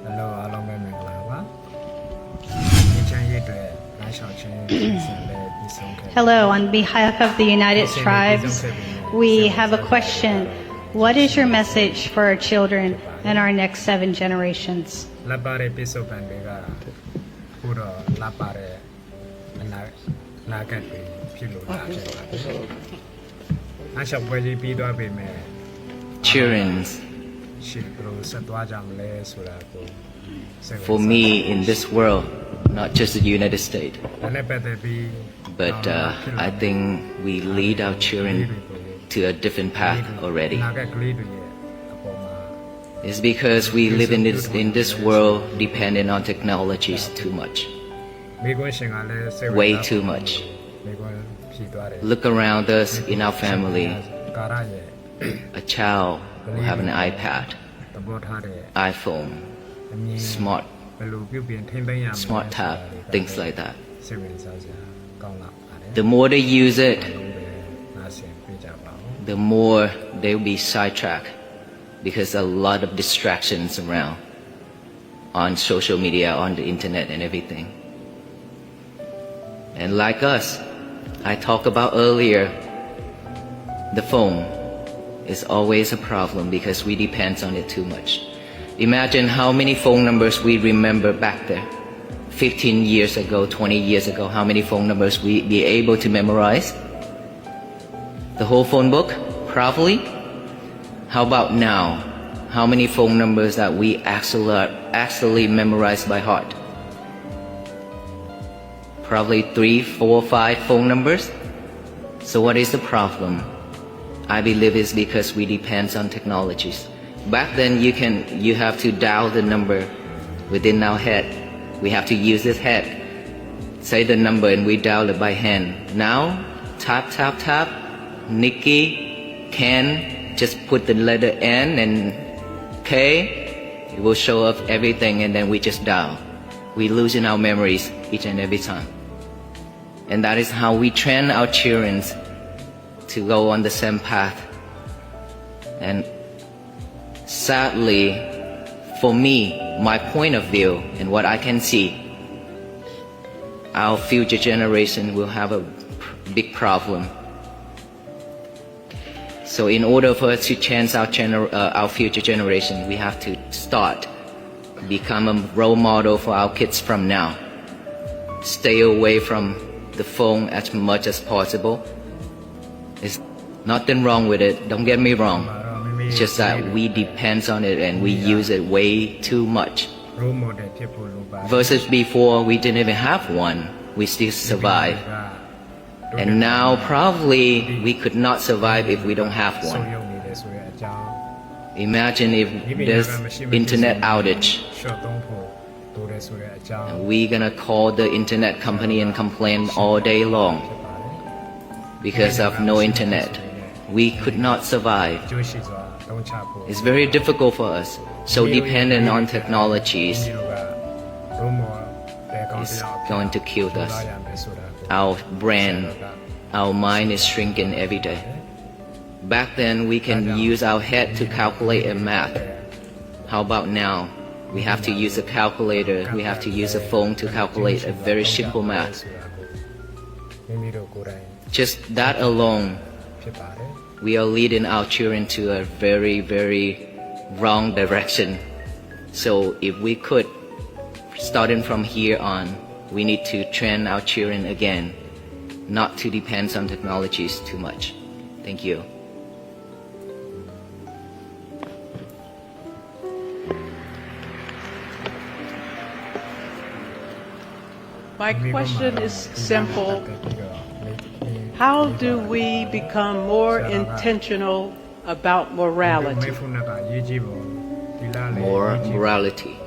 Hello အားလုံးပဲမင်္ဂလာပါဒီချမ်းရေးတွေလမ်းလျှောက်ခြင်းပြင်ဆင်လဲပြီးဆုံးခဲ့ Hello, on behalf of the United Tribes, we have a question. What is your message for our children and our next 7 generations? လက်ပါတဲ့ပြစ္ဆုတ်ပံတွေကခုတော့လက်ပါတဲ့အနာဂတ်တွေဖြစ်လို့လာဖြစ်ပါတယ်လမ်းလျှောက်ပွဲကြီးပြီးသွားပြီမဲ့ Children's, ရှေ့ဘယ်လိုဆက်သွားကြမလဲဆိုတာကို for me in this world, not just the United States, ဒါနဲ့ပတ်သက်ပြီး but I think we lead our children to a different path already. နာဂတ်ကလေးတွေရဲ့အပေါ်မှာ It's because we live in this world dependent on technologies too much, မိကွန်းရှင်ကလည်းစိတ်ဝင် way စား too much. မိကွန်းဖြည်သွားတယ် Look around us in our family, ကာရရဲ့ a child will have an iPad, သဘောထားတဲ့ iPhone, အမြင် smart ဘယ်လိုပြုပြင်ထိမ့်သိမ်းရမလဲ smart tab, things like that. စိတ်ဝင်စားစရာကောင်းလာပါတယ် The more they use it, နားဆင်ပြကြပါဦး the more they will be sidetracked because a lot of distractions around on social media, on the internet and everything. And like us, I talked about earlier, the phone is always a problem because we depend on it too much. Imagine how many phone numbers we remember back there. 15 years ago, 20 years ago, how many phone numbers we be able to memorize? The whole phone book? Probably. How about now? How many phone numbers that we actually memorize by heart? Probably 3, 4, 5 phone numbers. So what is the problem? I believe it's because we depend on technologies. Back then you have to dial the number within our head. We have to use this head. Say the number and we dial it by hand. Now, tap, tap, tap. Nikki, Ken, just put the letter N and K. It will show up everything and then we just dial. We losing our memories each and every time. And that is how we train our children to go on the same path. And sadly, for me, my point of view and what I can see, our future generation will have a big problem. So in order for us to change our future generation, we have to start become a role model for our kids from now. Stay away from the phone as much as possible. There's nothing wrong with it, don't get me wrong. It's just that we depend on it and we use it way too much. role model ဖြစ်ဖို့လိုပါ Versus before, we didn't even have one. We still survive. And now probably we could not survive if we don't have ဆုံး one. ယုံနေတယ်ဆိုတဲ့အကြောင်း Imagine if there's internet outage. ရှော့သုံးဖို့တိုးတယ်ဆိုတဲ့အကြောင်း We're gonna call the internet company and complain all day long ဖြစ်ပါတယ် because of no internet. We could not survive. ကျိုးရှိစွာသုံးချဖို့ It's very difficult for us. So dependent on technologies ဒီလိုက role model တဲ့ကောင်း is တရား going to kill လာ us. ရမယ်ဆိုတာကို Our brain, our mind is shrinking every day. Back then, we can use our head to calculate a math. How about now? We have to use a calculator. We have to use a phone to calculate a very simple math. မိမိတို့ကိုယ်တိုင် Just that alone, ဖြစ်ပါတယ် we are leading our children to a very, very wrong direction. So if we could, starting from here on, we need to train our children again, not to depend on technologies too much. Thank you. My question is simple. How do we become more intentional about morality? More morality.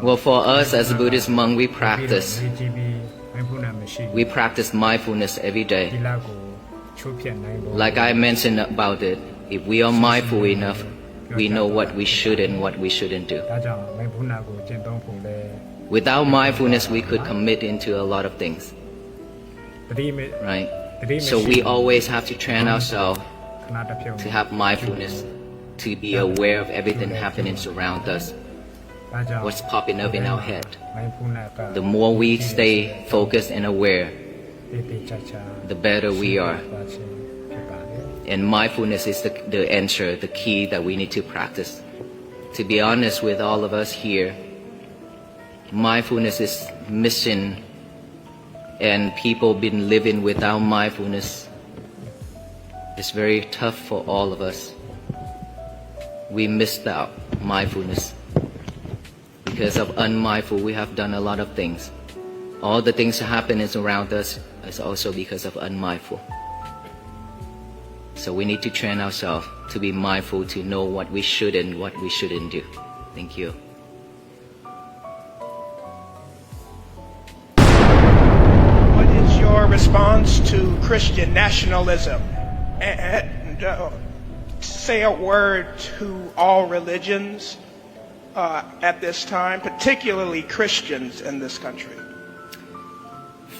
Well, for us as a Buddhist monk, we practice mindfulness every day. Like I mentioned about it, if we are mindful enough, we know what we should and what we shouldn't do. Without mindfulness, we could commit into a lot of things, right? So we always have to train ourselves to have mindfulness, to be aware of everything happening around us. what's popping up in our head. mindfulness က The more we stay focused and aware, တည်တည်ချာချာ the better we are. သွားခြင်းဖြစ်ပါတယ် And mindfulness is the answer, the key that we need to practice. To be honest with all of us here, mindfulness is missing, and people been living without mindfulness. It's very tough for all of us. We missed out mindfulness. Because of unmindful, we have done a lot of things. All the things that happen is around us is also because of unmindful. So we need to train ourselves to be mindful, to know what we should and what we shouldn't do. Thank you. What is your response to Christian nationalism? And say a word to all religions at this time, particularly Christians in this country.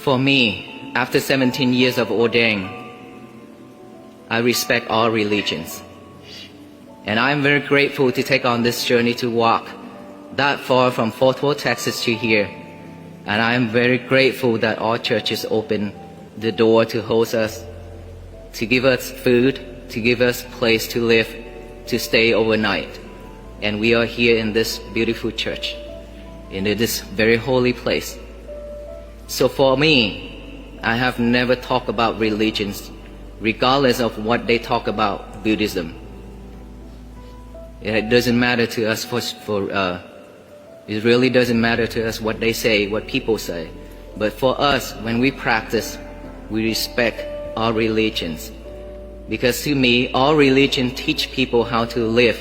For me, after 17 years of ordaining, I respect all religions. And I'm very grateful to take on this journey to walk that far from Fort Worth, Texas to here. And I'm very grateful that all churches open the door to host us, to give us food, to give us place to live, to stay overnight. And we are here in this beautiful church, in this very holy place. So for me, I have never talked about religions, regardless of what they talk about Buddhism. It doesn't matter to us it really doesn't matter to us what they say, what people say. But for us, when we practice, we respect all religions. Because to me, all religions teach people how to live,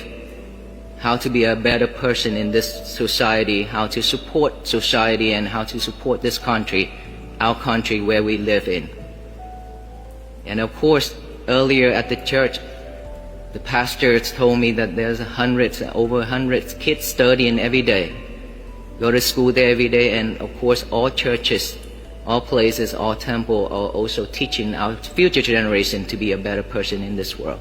how to be a better person in this society, how to support society, and how to support this country, our country where we live in. And of course, earlier at the church, the pastors told me that there's over hundreds kids studying every day, go to school there every day, and of course all churches, all places, all temples are also teaching our future generation to be a better person in this world.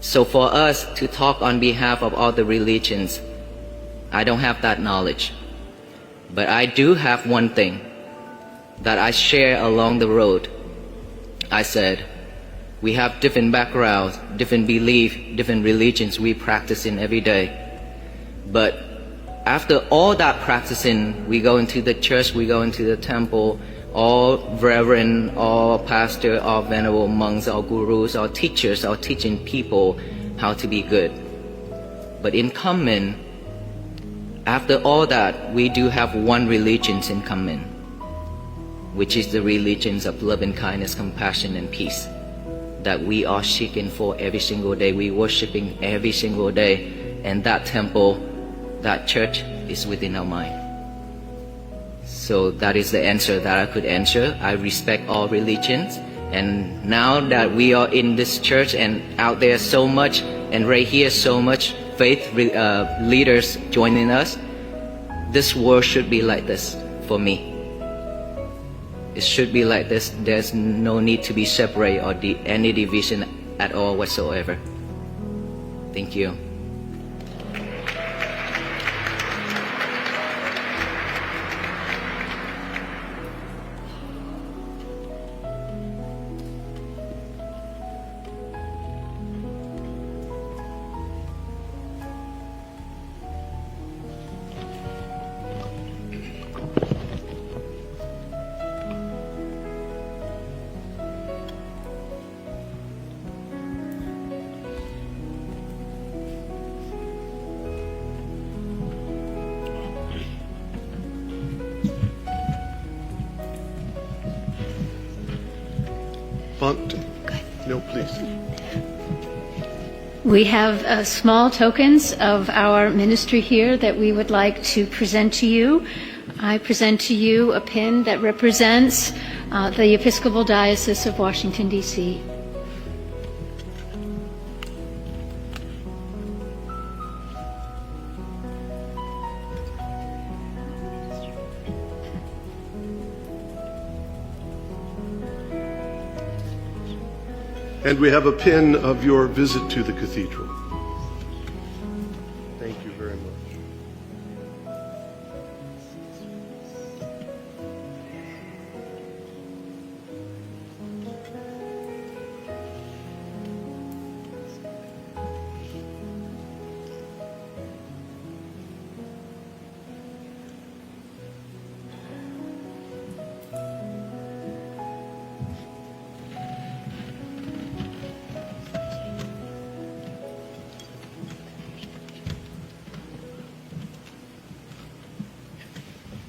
So for us to talk on behalf of all the religions, I don't have that knowledge. But I do have one thing that I share along the road. I said, we have different backgrounds, different beliefs, different religions we practice in every day. But after all that practicing, we go into the church, we go into the temple, all reverend, all pastor, all venerable monks, all gurus, all teachers are teaching people how to be good. But in common, after all that, we do have one religion in common, which is the religions of love and kindness, compassion and peace, that we are seeking for every single day, we worshiping every single day, and that temple, that church is within our mind. So that is the answer that I could answer. I respect all religions, and now that we are in this church and out there so much, and right here so much faith leaders joining us, this world should be like this for me. It should be like this. There's no need to be separate or any division at all whatsoever. Thank you. No, please. We have small tokens of our ministry here that we would like to present to you. I present to you a pin that represents the Episcopal Diocese of Washington, D.C. And we have a pin of your visit to the cathedral. Thank you very much.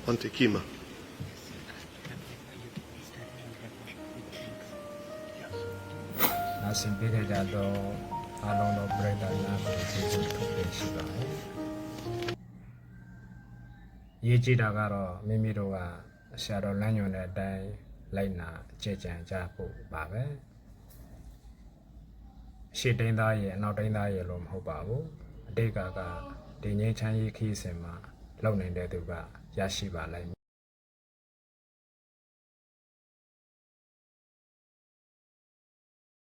Montekima. နာဆင်ပေးခဲ့ကြတော့အားလုံးသောပရိသတ်များကိုကျေးဇူးထုတ်ပေးရှိပါတယ်။ရေးကြည့်တာကတော့မိမိတို့ကဆရာတော်လမ်းညွှန်တဲ့အတိုင်းလိုက်နာကြည်ကြံကြဖို့ပါပဲ။ရှေ့တိုင်းသားရဲ့အနောက်တိုင်းသားရဲ့လို့မဟုတ်ပါဘူး။အတိတ်ကဒီငြိမ်းချမ်းရေးခီးစဉ်မှာလုံနေတဲ့သူကရရှိပါလိမ့်မယ်